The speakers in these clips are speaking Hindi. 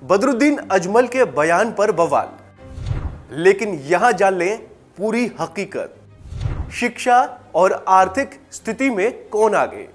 बदरुद्दीन अजमल के बयान पर बवाल, लेकिन यहां जान लें पूरी हकीकत। शिक्षा और आर्थिक स्थिति में कौन आगे?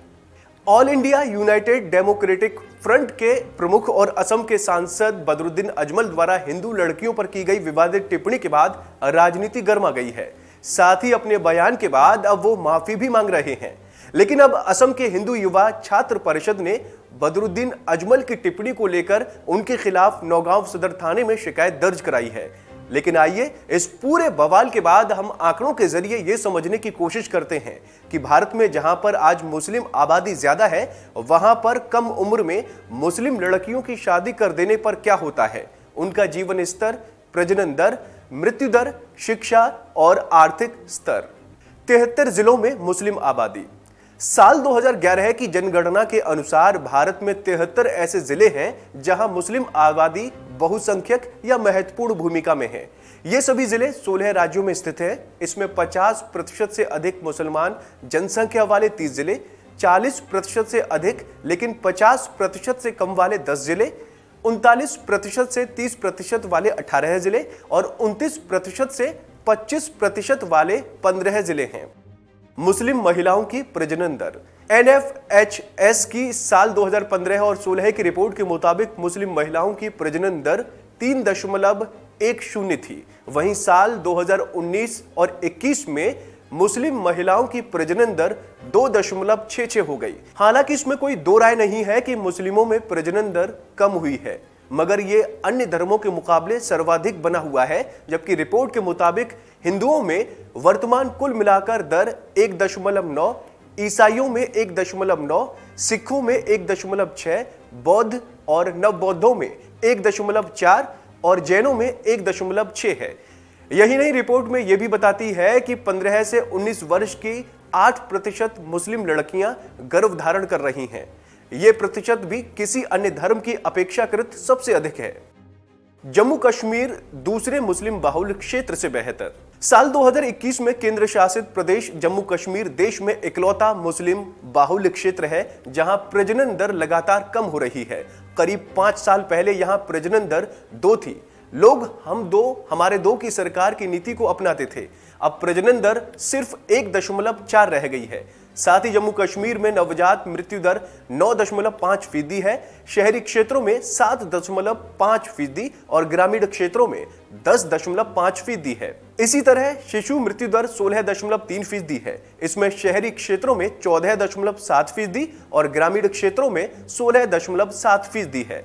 All India United democratic front के प्रमुख और असम के सांसद बदरुद्दीन अजमल द्वारा हिंदू लड़कियों पर की गई विवादित टिप्पणी के बाद राजनीति गर्मा गई है। साथ ही अपने बयान के बाद अब वो माफी भी मांग रहे हैं। लेकिन अब असम के हिंदू युवा छात्र परिषद ने बदरुद्दीन अजमल की टिप्पणी को लेकर उनके खिलाफ नौगांव सदर थाने में शिकायत दर्ज कराई है। लेकिन आइए इस पूरे बवाल के बाद हम आंकड़ों के जरिए यह समझने की कोशिश करते हैं कि भारत में जहां पर आज मुस्लिम आबादी ज्यादा है, वहां पर कम उम्र में मुस्लिम लड़कियों की शादी कर देने पर क्या होता है, उनका जीवन स्तर, प्रजनन दर, मृत्यु दर, शिक्षा और आर्थिक स्तर। 73 जिलों में मुस्लिम आबादी। साल 2011 की जनगणना के अनुसार भारत में 73 ऐसे जिले हैं जहां मुस्लिम आबादी बहुसंख्यक या महत्वपूर्ण भूमिका में है। ये सभी जिले 16 राज्यों में स्थित हैं। इसमें 50% से अधिक मुसलमान जनसंख्या वाले 30 जिले, 40% से अधिक लेकिन 50% से कम वाले 10 जिले, 39% से 30% वाले 18 जिले और 29% से 25% वाले 15 जिले हैं। मुस्लिम महिलाओं की प्रजनन दर। NFHS की साल 2015 और 16 की रिपोर्ट के मुताबिक मुस्लिम महिलाओं की प्रजनन दर 3.10 थी। वहीं साल 2019 और 21 में मुस्लिम महिलाओं की प्रजनन दर 2.66 हो गई। हालांकि इसमें कोई दो राय नहीं है कि मुस्लिमों में प्रजनन दर कम हुई है, मगर ये अन्य धर्मों के मुकाबले सर्वाधिक बना हुआ है। जबकि रिपोर्ट के मुताबिक हिंदुओं में वर्तमान कुल मिलाकर दर 1.9, ईसाइयों में 1.9, सिखों में 1.6, बौद्ध और नव बौद्धों में 1.4 और जैनों में 1.6 है। यही नहीं, रिपोर्ट में यह भी बताती है कि 15 से 19 वर्ष की 8% मुस्लिम लड़कियां गर्भ धारण कर रही हैं। यह प्रतिशत भी किसी अन्य धर्म की अपेक्षाकृत सबसे अधिक है। जम्मू कश्मीर दूसरे मुस्लिम बाहुल्य क्षेत्र से बेहतर। साल 2021 में केंद्र शासित प्रदेश जम्मू कश्मीर देश में इकलौता मुस्लिम बाहुल्य क्षेत्र है जहां प्रजनन दर लगातार कम हो रही है। करीब 5 साल पहले यहां प्रजनन दर 2 थी। लोग हम दो हमारे दो की सरकार की नीति को अपनाते थे। अब प्रजनन दर सिर्फ 1.4 रह गई है। साथ ही जम्मू कश्मीर में नवजात मृत्यु दर 9.5% है। शहरी क्षेत्रों में 7.5% और ग्रामीण क्षेत्रों में 10.5% है। इसी तरह शिशु मृत्यु दर 16.3% है। इसमें शहरी क्षेत्रों में 14.7% और ग्रामीण क्षेत्रों में 16.7% है।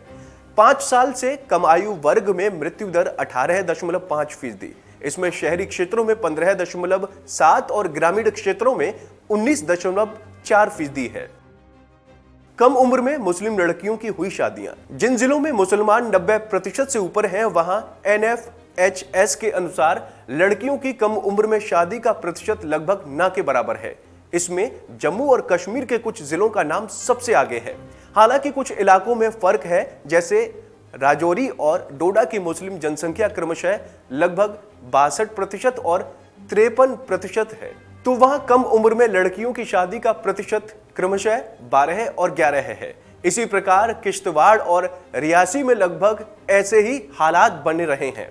5 साल से कम आयु वर्ग में मृत्यु दर 18.5%। इसमें शहरी क्षेत्रों में 15.7 और ग्रामीण क्षेत्रों में 19.4% है। कम उम्र में मुस्लिम लड़कियों की हुई शादियां। जिन जिलों में मुसलमान 90% से ऊपर हैं, वहां NFHS के अनुसार लड़कियों की कम उम्र में शादी का प्रतिशत लगभग न के बराबर है। इसमें जम्मू और कश्मीर के कुछ जिलों का नाम सबसे आगे है। हालांकि कुछ इलाकों में फर्क है, जैसे राजौरी और डोडा की मुस्लिम जनसंख्या क्रमशः लगभग 62% और 53% है, तो वहां कम उम्र में लड़कियों की शादी का प्रतिशत क्रमशः 12 और 11 है। इसी प्रकार किश्तवाड़ और रियासी में लगभग ऐसे ही हालात बने रहे हैं।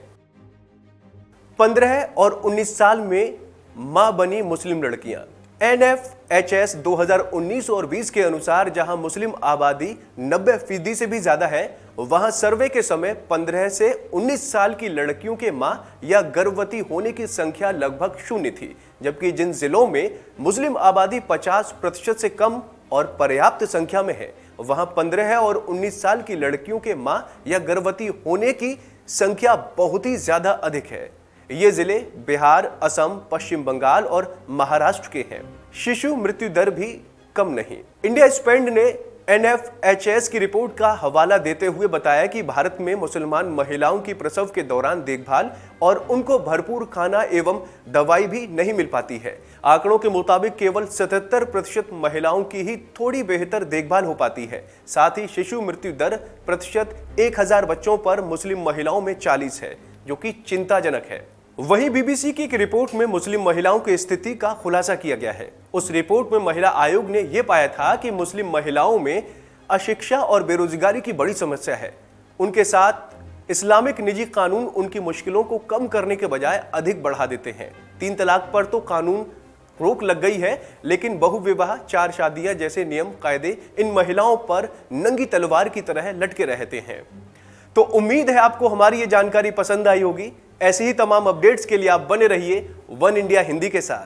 15 और 19 साल में मां बनी मुस्लिम लड़कियां। NFHS 2019 और 20 के अनुसार जहां मुस्लिम आबादी 90% से भी ज्यादा है, वहां सर्वे के समय 15 से 19 साल की लड़कियों के मां या गर्भवती होने की संख्या लगभग 0 थी। जबकि जिन जिलों में मुस्लिम आबादी 50% से कम और पर्याप्त संख्या में है, वहां 15 और 19 साल की लड़कियों के मां या गर्भवती होने की संख्या बहुत ही ज्यादा अधिक है। ये जिले बिहार, असम, पश्चिम बंगाल और महाराष्ट्र के हैं। शिशु मृत्यु दर भी कम नहीं। इंडिया स्पेंड ने NFHS की रिपोर्ट का हवाला देते हुए बताया कि भारत में मुसलमान महिलाओं की प्रसव के दौरान देखभाल और उनको भरपूर खाना एवं दवाई भी नहीं मिल पाती है। आंकड़ों के मुताबिक केवल 77% महिलाओं की ही थोड़ी बेहतर देखभाल हो पाती है। साथ ही शिशु मृत्यु दर प्रतिशत 1000 बच्चों पर मुस्लिम महिलाओं में 40 है, जो कि चिंताजनक है। वहीं BBC की एक रिपोर्ट में मुस्लिम महिलाओं की स्थिति का खुलासा किया गया है। उस रिपोर्ट में महिला आयोग ने यह पाया था कि मुस्लिम महिलाओं में अशिक्षा और बेरोजगारी की बड़ी समस्या है। उनके साथ इस्लामिक निजी कानून उनकी मुश्किलों को कम करने के बजाय अधिक बढ़ा देते हैं। 3 तलाक पर तो कानून रोक लग गई है, लेकिन बहुविवाह, 4 शादियां जैसे नियम कायदे इन महिलाओं पर नंगी तलवार की तरह लटके रहते हैं। तो उम्मीद है आपको हमारी ये जानकारी पसंद आई होगी। ऐसे ही तमाम अपडेट्स के लिए आप बने रहिए वन इंडिया हिंदी के साथ।